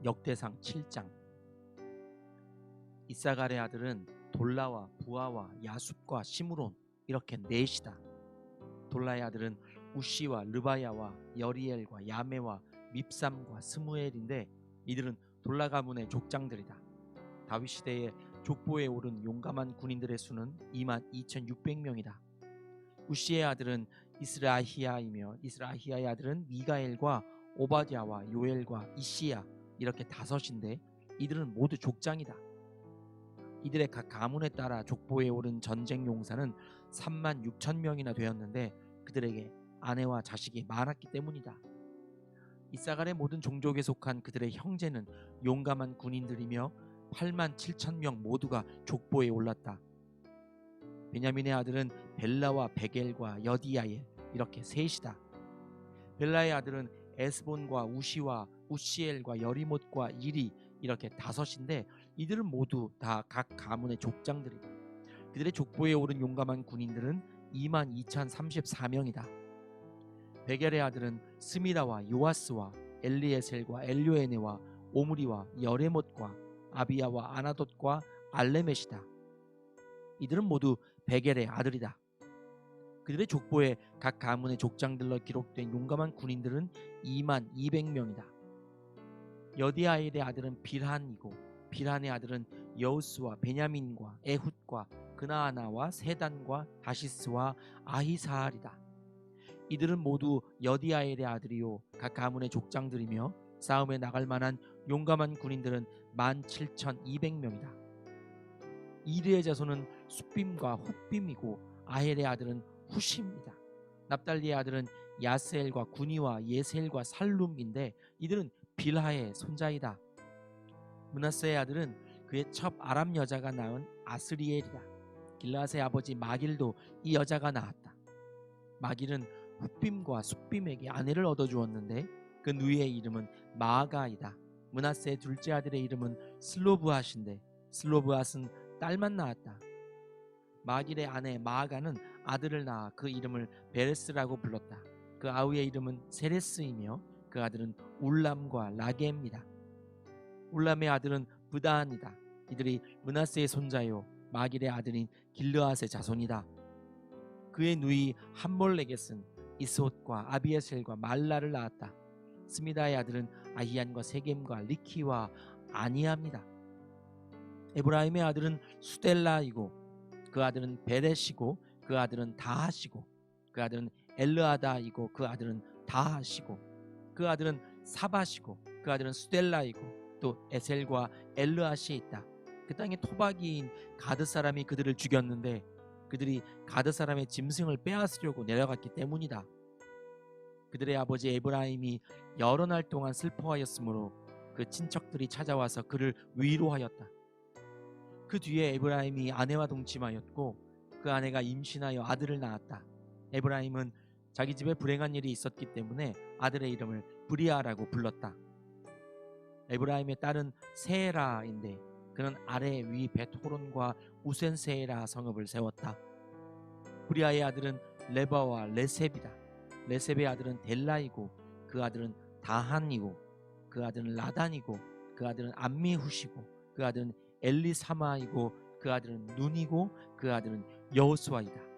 역대상 7장. 이사갈의 아들은 돌라와 부하와 야숲과 시므론 이렇게 넷이다. 돌라의 아들은 우시와 르바야와 여리엘과 야메와 밉삼과 스무엘인데 이들은 돌라 가문의 족장들이다. 다윗 시대에 족보에 오른 용감한 군인들의 수는 22,600명이다. 우시의 아들은 이스라히야이며 이스라히야의 아들은 미가엘과 오바댜와 요엘과 이시야 이렇게 다섯인데 이들은 모두 족장이다. 이들의 각 가문에 따라 족보에 오른 전쟁 용사는 36,000명이나 되었는데 그들에게 아내와 자식이 많았기 때문이다. 이사갈의 모든 종족에 속한 그들의 형제는 용감한 군인들이며 87,000명 모두가 족보에 올랐다. 베냐민의 아들은 벨라와 베겔과 여디야엘 이렇게 셋이다. 벨라의 아들은 에스본과 우시와 우시엘과 여리못과 이리 이렇게 다섯인데 이들은 모두 다 각 가문의 족장들이다. 그들의 족보에 오른 용감한 군인들은 22,034명이다. 베겔의 아들은 스미라와 요아스와 엘리에셀과 엘료에네와 오므리와 여레못과 아비야와 아나돗과 알레멧이다. 이들은 모두 베겔의 아들이다. 그들의 족보에 각 가문의 족장들로 기록된 용감한 군인들은 22,000명이다. 여디아엘의 아들은 빌한이고 빌한의 아들은 여우스와 베냐민과 에훗과 그나아나와 세단과 다시스와 아히사알이다. 이들은 모두 여디아엘의 아들이요 각 가문의 족장들이며 싸움에 나갈 만한 용감한 군인들은 17,200명이다. 이르의 자손은 숫빔과 훗빔이고 아헬의 아들은 후심이다. 납달리의 아들은 야스엘과 구니와 예셀과 살룸인데 이들은 빌하의 손자이다. 므낫세의 아들은 그의 첩 아람 여자가 낳은 아스리엘이다. 길라앗의 아버지 마길도 이 여자가 낳았다. 마길은 훗빔과 숫빔에게 아내를 얻어주었는데 그 누이의 이름은 마아가이다. 므낫세의 둘째 아들의 이름은 슬로브앗인데 슬로브앗은 딸만 낳았다. 마길의 아내 마아가는 아들을 낳아 그 이름을 베레스라고 불렀다. 그 아우의 이름은 세레스이며 그 아들은 울람과 라겜이다. 울람의 아들은 브다안이다. 이들이 므낫세의 손자요 마길의 아들인 길르앗의 자손이다. 그의 누이 함몰레겟은 이스옷과 아비에셀과 말라를 낳았다. 스미다의 아들은 아히안과 세겜과 리키와 아니암이다. 에브라임의 아들은 수델라이고 그 아들은 베레시고 그 아들은 다하시고 그 아들은 엘르아다이고 그 아들은 다하시고 그 아들은 사바시고 그 아들은 수델라이고 또 에셀과 엘르아시에 있다. 그 땅에 토박이인 가드 사람이 그들을 죽였는데 그들이 가드 사람의 짐승을 빼앗으려고 내려갔기 때문이다. 그들의 아버지 에브라임이 여러 날 동안 슬퍼하였으므로 그 친척들이 찾아와서 그를 위로하였다. 그 뒤에 에브라임이 아내와 동침하였고 그 아내가 임신하여 아들을 낳았다. 에브라임은 자기 집에 불행한 일이 있었기 때문에 아들의 이름을 브리아라고 불렀다. 에브라임의 딸은 세라인데 그는 아래 위 벳호론과 우센세라 성읍을 세웠다. 브리아의 아들은 레바와 레셉이다. 레셉의 아들은 델라이고 그 아들은 다한이고 그 아들은 라단이고 그 아들은 암미후시고 그 아들은 엘리사마이고 그 아들은 눈이고 그 아들은 여호수아이다.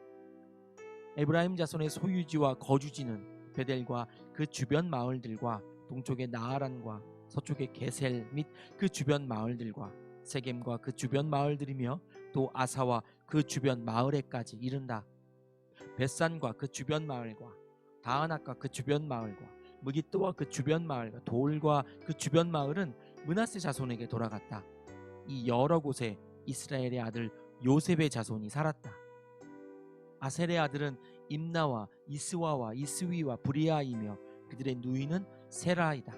에브라임 자손의 소유지와 거주지는 베델과 그 주변 마을들과 동쪽의 나아란과 서쪽의 게셀 및 그 주변 마을들과 세겜과 그 주변 마을들이며 또 아사와 그 주변 마을에까지 이른다. 벳산과 그 주변 마을과 다아낙과 그 주변 마을과 무기또와 그 주변 마을과 돌과 그 주변 마을은 므낫세 자손에게 돌아갔다. 이 여러 곳에 이스라엘의 아들 요셉의 자손이 살았다. 아셀의 아들은 임나와 이스와와 이스위와 브리아이며 그들의 누이는 세라이다.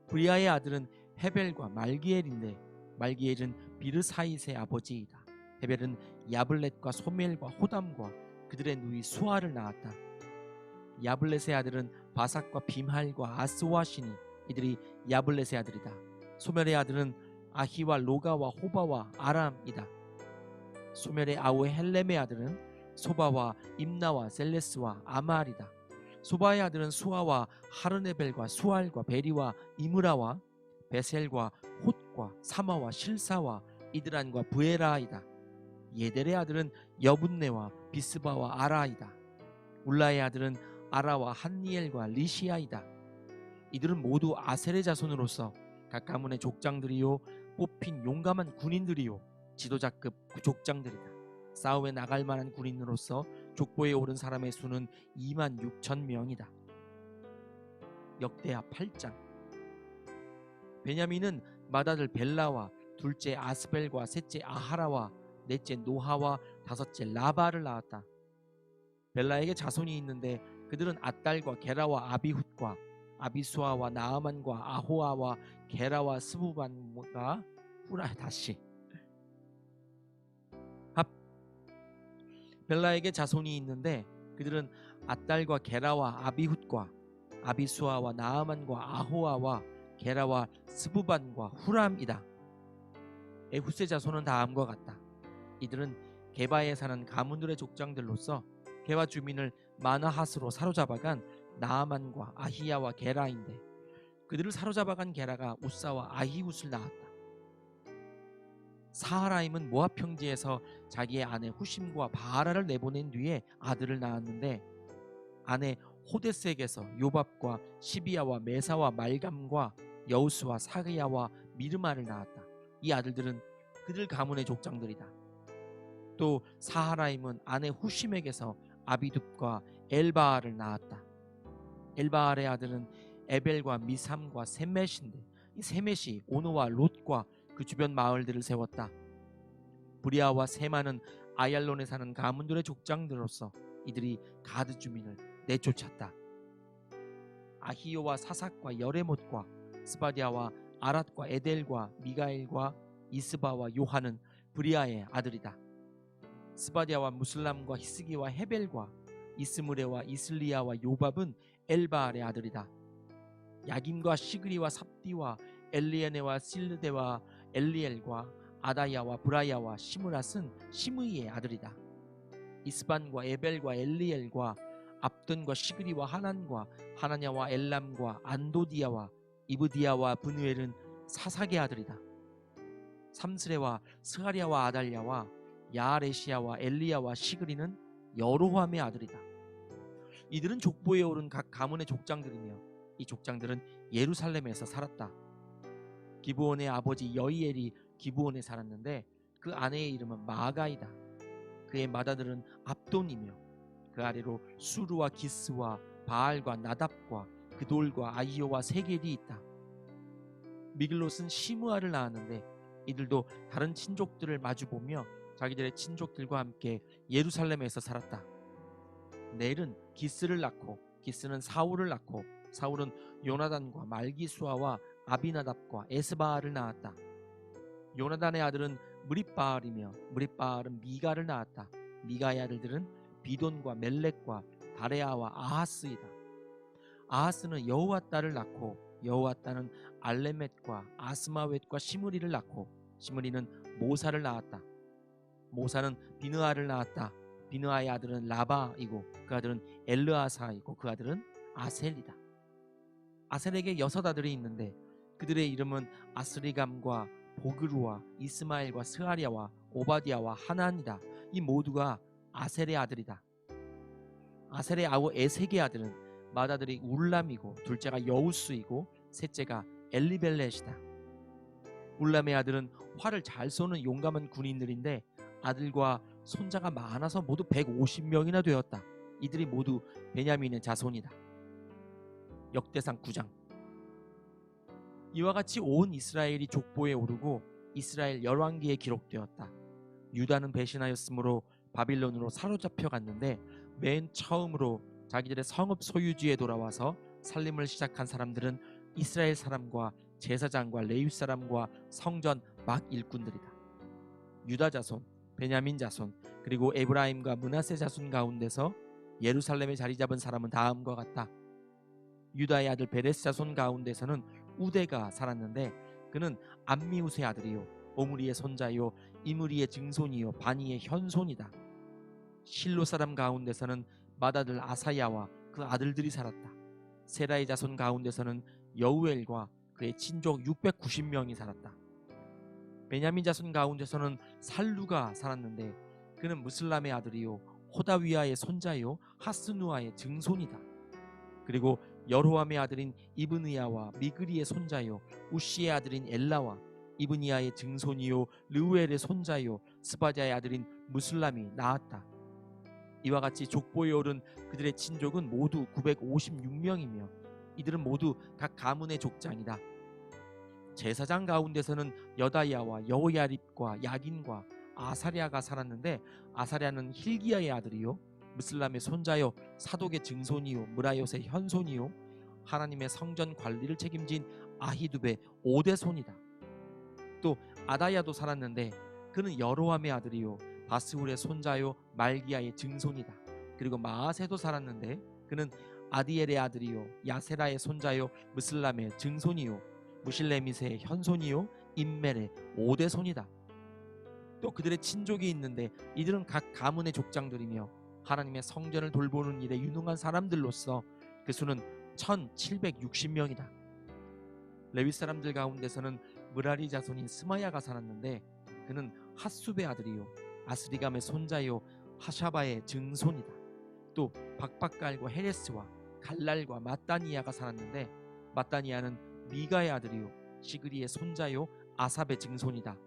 브리아의 아들은 헤벨과 말기엘인데 말기엘은 비르사잇의 아버지이다. 헤벨은 야블렛과 소멜과 호담과 그들의 누이 수아를 낳았다. 야블렛의 아들은 바삭과 빔할과 아스와시니 이들이 야블렛의 아들이다. 소멜의 아들은 아히와 로가와 호바와 아람이다. 소멜의 아우 헬렘의 아들은 소바와 임나와 셀레스와 아말이다. 소바의 아들은 수아와 하르네벨과 수알과 베리와 이므라와 베셀과 홑과 사마와 실사와 이드란과 부에라이다. 예델의 아들은 여분네와 비스바와 아라이다. 울라의 아들은 아라와 한니엘과 리시아이다. 이들은 모두 아셀의 자손으로서 각 가문의 족장들이요 뽑힌 용감한 군인들이요 지도자급 족장들이다. 싸움에 나갈 만한 군인으로서 족보에 오른 사람의 수는 26,000명이다. 역대하 8장. 베냐민은 맏아들 벨라와 둘째 아스벨과 셋째 아하라와 넷째 노하와 다섯째 라바를 낳았다. 벨라에게 자손이 있는데 그들은 앗달과 게라와 아비훗과 아비수아와 나아만과 아호아와 게라와 스부반과 벨라에게 자손이 있는데 그들은 앗달과 게라와 아비훗과 아비수아와 나아만과 아호아와 게라와 스부반과 후람이다. 에훗의 자손은 다음과 같다. 이들은 게바에 사는 가문들의 족장들로서 게바 주민을 마나핫으로 사로잡아간 나아만과 아히야와 게라인데 그들을 사로잡아간 게라가 우사와 아히훗을 낳았다. 사하라임은 모압 평지에서 자기의 아내 후심과 바하라를 내보낸 뒤에 아들을 낳았는데 아내 호데스에게서 요밥과 시비야와 메사와 말감과 여우스와 사그야와 미르마를 낳았다. 이 아들들은 그들 가문의 족장들이다. 또 사하라임은 아내 후심에게서 아비둡과 엘바알을 낳았다. 엘바알의 아들은 에벨과 미삼과 셈мет인데 이 셈мет이 오노와 롯과 그 주변 마을들을 세웠다. 브리아와 세마는 아얄론에 사는 가문들의 족장들로서 이들이 가드 주민을 내쫓았다. 아히요와 사삭과 여레못과 스바디아와 아랏과 에델과 미가엘과 이스바와 요한은 브리아의 아들이다. 스바디아와 무슬람과 히스기와 헤벨과 이스므레와 이슬리아와 요밥은 엘바알의 아들이다. 야김과 시그리와 삽디와 엘리에네와 실르데와 엘리엘과 아다야와 브라야와 시므랏은 시므이의 아들이다. 이스반과 에벨과 엘리엘과 압돈과 시그리와 하난과 하나냐와 엘람과 안도디아와 이브디아와 브누엘은 사삭의 아들이다. 삼스레와 스가리아와 아달랴와 야아레시아와 엘리야와 시그리는 여로함의 아들이다. 이들은 족보에 오른 각 가문의 족장들이며 이 족장들은 예루살렘에서 살았다. 기브온의 아버지 여이엘이 기브온에 살았는데 그 아내의 이름은 마아가이다. 그의 맏아들은 압돈이며 그 아래로 수르와 기스와 바알과 나답과 그돌과 아히오와 세겔이 있다. 미글롯은 시므아를 낳았는데 이들도 다른 친족들을 마주보며 자기들의 친족들과 함께 예루살렘에서 살았다. 넬은 기스를 낳고 기스는 사울을 낳고 사울은 요나단과 말기수아와 아비나답과 에스바알을 낳았다. 요나단의 아들은 무립바알이며 무립바알은 미가를 낳았다. 미가의 아들들은 비돈과 멜렉과 다레아와 아하스이다. 아하스는 여호와따를 낳고 여호와따는 알레멧과 아스마웻과 시므리를 낳고 시므리는 모사를 낳았다. 모사는 비느아를 낳았다. 비느아의 아들은 라바이고 그 아들은 엘르아사이고 그 아들은 아셀이다. 아셀에게 6 아들이 있는데 그들의 이름은 아스리감과 보그루와 이스마엘과 스아리아와 오바디아와 하난이다. 이 모두가 아셀의 아들이다. 아셀의 아우 에색의 아들은 맏아들이 울람이고 둘째가 여우스이고 셋째가 엘리벨렛이다. 울람의 아들은 활을 잘 쏘는 용감한 군인들인데 아들과 손자가 많아서 모두 150명이나 되었다. 이들이 모두 베냐민의 자손이다. 역대상 9장. 이와 같이 온 이스라엘이 족보에 오르고 이스라엘 열왕기에 기록되었다. 유다는 배신하였으므로 바빌론으로 사로잡혀 갔는데 맨 처음으로 자기들의 성읍 소유지에 돌아와서 살림을 시작한 사람들은 이스라엘 사람과 제사장과 레위 사람과 성전 막 일꾼들이다. 유다 자손, 베냐민 자손, 그리고 에브라임과 므낫세 자손 가운데서 예루살렘에 자리 잡은 사람은 다음과 같다. 유다의 아들 베레스 자손 가운데서는 우데가 살았는데 그는 암미우스의 아들이요 오므리의 손자요 이므리의 증손이요 바니의 현손이다. 실로 사람 가운데서는 맏아들 아사야와 그 아들들이 살았다. 세라의 자손 가운데서는 여우엘과 그의 친족 690명이 살았다. 베냐민 자손 가운데서는 살루가 살았는데 그는 무슬람의 아들이요 호다위아의 손자요 하스누아의 증손이다. 그리고 여로함의 아들인 이브니야와 미그리의 손자요 우시의 아들인 엘라와 이브니야의 증손이요 르우엘의 손자요 스바자의 아들인 무슬람이 낳았다. 이와 같이 족보에 오른 그들의 친족은 모두 956명이며 이들은 모두 각 가문의 족장이다. 제사장 가운데서는 여다야와 여호야립과 야긴과 아사랴가 살았는데 아사랴는 힐기야의 아들이요 무슬람의 손자요 사독의 증손이요 무라요의 현손이요 하나님의 성전 관리를 책임진 아히두베의 5대 손이다. 또 아다야도 살았는데 그는 여로함의 아들이요 바스훌의 손자요 말기야의 증손이다. 그리고 마아세도 살았는데 그는 아디엘의 아들이요 야세라의 손자요 무슬람의 증손이요 무실레밋의 현손이요 임멜의 5대 손이다. 또 그들의 친족이 있는데 이들은 각 가문의 족장들이며 하나님의 성전을 돌보는 일에 유능한 사람들로서 그 수는 1760명이다. 레위 사람들 가운데서는 무라리 자손인 스마야가 살았는데 그는 핫숲의 아들이요 아스리감의 손자요 하샤바의 증손이다. 또 박박갈과 헤레스와 갈랄과 마따니아가 살았는데 마따니아는 미가의 아들이요 시그리의 손자요 아삽의 증손이다.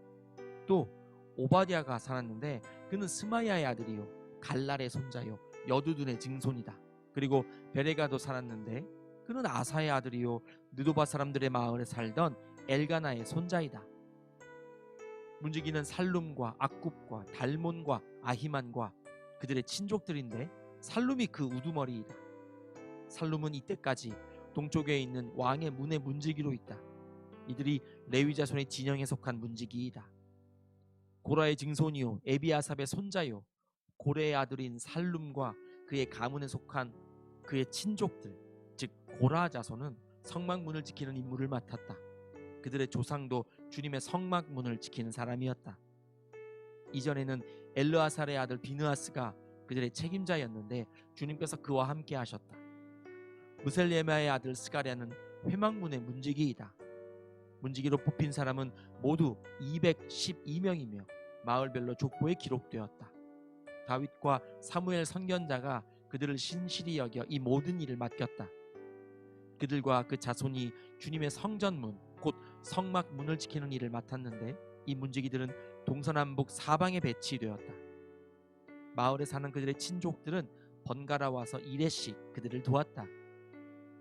또 오바댜가 살았는데 그는 스마야의 아들이요 갈랄의 손자요 여두둔의 증손이다. 그리고 베레가도 살았는데 그는 아사의 아들이요 느도바 사람들의 마을에 살던 엘가나의 손자이다. 문지기는 살룸과 악굽과 달몬과 아히만과 그들의 친족들인데 살룸이 그 우두머리이다. 살룸은 이때까지 동쪽에 있는 왕의 문의 문지기로 있다. 이들이 레위 자손의 진영에 속한 문지기이다. 고라의 증손이요 에비아삽의 손자요 고레의 아들인 살룸과 그의 가문에 속한 그의 친족들 즉 고라 자손은 성막문을 지키는 임무를 맡았다. 그들의 조상도 주님의 성막문을 지키는 사람이었다. 이전에는 엘르아살의 아들 비느하스가 그들의 책임자였는데 주님께서 그와 함께 하셨다. 무셀레마의 아들 스가랴는 회막문의 문지기이다. 문지기로 뽑힌 사람은 모두 212명이며 마을별로 족보에 기록되었다. 다윗과 사무엘 선견자가 그들을 신실히 여겨 이 모든 일을 맡겼다. 그들과 그 자손이 주님의 성전문 곧 성막문을 지키는 일을 맡았는데 이 문지기들은 동서남북 사방에 배치되었다. 마을에 사는 그들의 친족들은 번갈아 와서 1회씩 그들을 도왔다.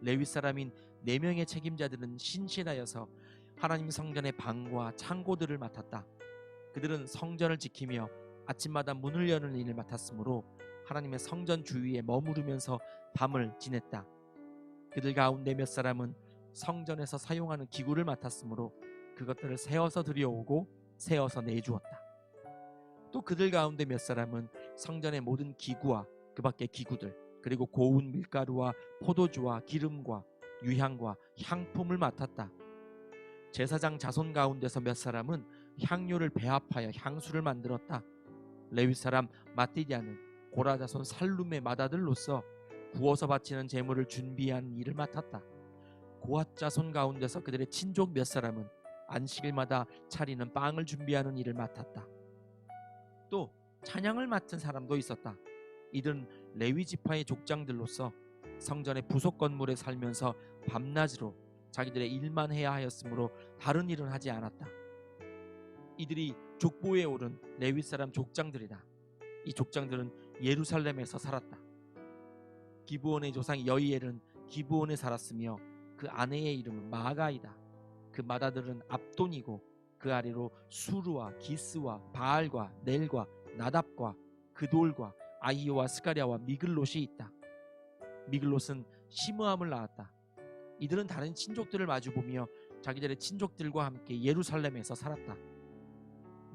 레위 사람인 4명의 책임자들은 신실하여서 하나님 성전의 방과 창고들을 맡았다. 그들은 성전을 지키며 아침마다 문을 여는 일을 맡았으므로 하나님의 성전 주위에 머무르면서 밤을 지냈다. 그들 가운데 몇 사람은 성전에서 사용하는 기구를 맡았으므로 그것들을 세어서 들여오고 세어서 내주었다. 또 그들 가운데 몇 사람은 성전의 모든 기구와 그 밖의 기구들 그리고 고운 밀가루와 포도주와 기름과 유향과 향품을 맡았다. 제사장 자손 가운데서 몇 사람은 향료를 배합하여 향수를 만들었다. 레위 사람 마띠디아는 고라 자손 살룸의 맏아들로서 구워서 바치는 제물을 준비하는 일을 맡았다. 고앗 자손 가운데서 그들의 친족 몇 사람은 안식일마다 차리는 빵을 준비하는 일을 맡았다. 또 찬양을 맡은 사람도 있었다. 이들은 레위 지파의 족장들로서 성전의 부속 건물에 살면서 밤낮으로 자기들의 일만 해야 하였으므로 다른 일은 하지 않았다. 이들이 족보에 오른 레위 사람 족장들이다. 이 족장들은 예루살렘에서 살았다. 기브온의 조상 여이엘은 기브온에 살았으며 그 아내의 이름은 마아가이다. 그 맏아들은 압돈이고 그 아래로 수르와 기스와 바알과 넬과 나답과 그돌과 아히오와 스가랴와 미글롯이 있다. 미글롯은 시므함을 낳았다. 이들은 다른 친족들을 마주보며 자기들의 친족들과 함께 예루살렘에서 살았다.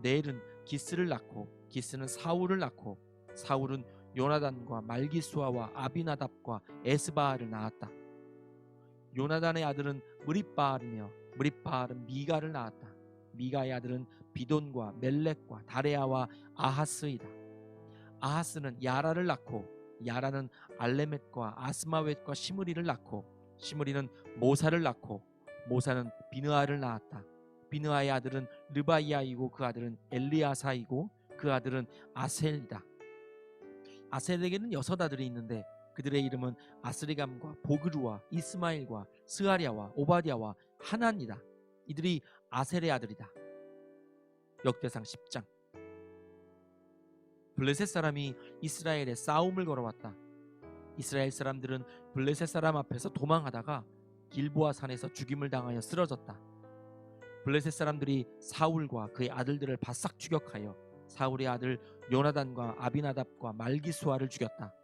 넬은 기스를 낳고 기스는 사울을 낳고 사울은 요나단과 말기수아와 아비나답과 에스바알을 낳았다. 요나단의 아들은 무립바알이며 무립바알은 미가를 낳았다. 미가의 아들은 비돈과 멜렉과 다레아와 아하스이다. 아하스는 야라를 낳고 야라는 알레멧과 아스마웻과 시므리를 낳고 시므리는 모사를 낳고 모사는 비느아를 낳았다. 비느아의 아들은 르바이아이고 그 아들은 엘리아사이고 그 아들은 아셀이다. 아셀에게는 6아들이 있는데 그들의 이름은 아스리감과 보그루와 이스마일과 스아랴와 오바댜와 하난이다. 이들이 아셀의 아들이다. 역대상 10장. 블레셋 사람이 이스라엘에 싸움을 걸어왔다. 이스라엘 사람들은 블레셋 사람 앞에서 도망하다가 길보아 산에서 죽임을 당하여 쓰러졌다. 블레셋 사람들이 사울과 그의 아들들을 바싹 추격하여 사울의 아들 요나단과 아비나답과 말기수아를 죽였다.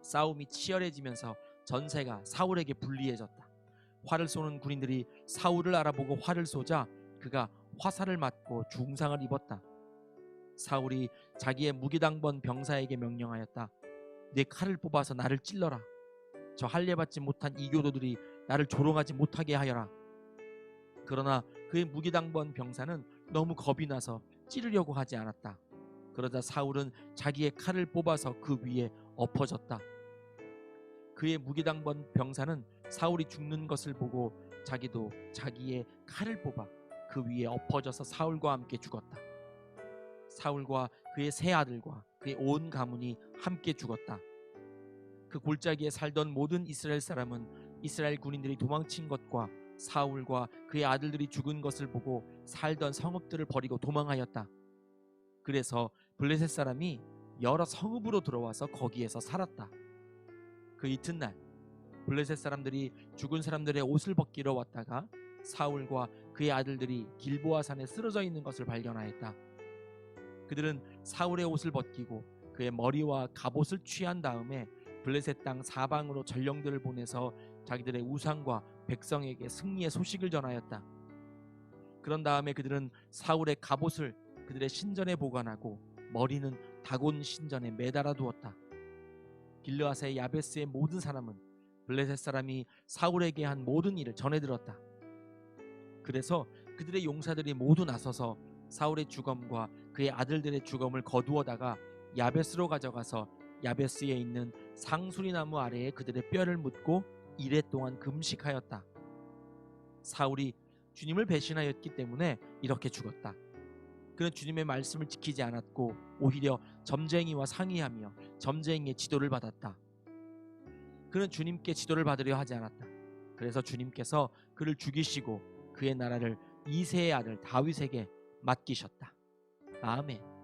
싸움이 치열해지면서 전세가 사울에게 불리해졌다. 활을 쏘는 군인들이 사울을 알아보고 활을 쏘자 그가 화살을 맞고 중상을 입었다. 사울이 자기의 무기당번 병사에게 명령하였다. 내 칼을 뽑아서 나를 찔러라. 저 할례받지 못한 이교도들이 나를 조롱하지 못하게 하여라. 그러나 그의 무기당번 병사는 너무 겁이 나서 찌르려고 하지 않았다. 그러자 사울은 자기의 칼을 뽑아서 그 위에 엎어졌다. 그의 무기당번 병사는 사울이 죽는 것을 보고 자기도 자기의 칼을 뽑아 그 위에 엎어져서 사울과 함께 죽었다. 사울과 그의 세 아들과 그의 온 가문이 함께 죽었다. 그 골짜기에 살던 모든 이스라엘 사람은 이스라엘 군인들이 도망친 것과 사울과 그의 아들들이 죽은 것을 보고 살던 성읍들을 버리고 도망하였다. 그래서 블레셋 사람이 여러 성읍으로 들어와서 거기에서 살았다. 그 이튿날 블레셋 사람들이 죽은 사람들의 옷을 벗기러 왔다가 사울과 그의 아들들이 길보아 산에 쓰러져 있는 것을 발견하였다. 그들은 사울의 옷을 벗기고 그의 머리와 갑옷을 취한 다음에 블레셋 땅 사방으로 전령들을 보내서 자기들의 우상과 백성에게 승리의 소식을 전하였다. 그런 다음에 그들은 사울의 갑옷을 그들의 신전에 보관하고 머리는 다곤 신전에 매달아 두었다. 길르앗의 야베스의 모든 사람은 블레셋 사람이 사울에게 한 모든 일을 전해 들었다. 그래서 그들의 용사들이 모두 나서서 사울의 죽음과 그의 아들들의 죽음을 거두어다가 야베스로 가져가서 야베스에 있는 상수리 나무 아래에 그들의 뼈를 묻고 이레 동안 금식하였다. 사울이 주님을 배신하였기 때문에 이렇게 죽었다. 그는 주님의 말씀을 지키지 않았고 오히려 점쟁이와 상의하며 점쟁이의 지도를 받았다. 그는 주님께 지도를 받으려 하지 않았다. 그래서 주님께서 그를 죽이시고 그의 나라를 이새의 아들 다윗에게 맡기셨다. 아멘.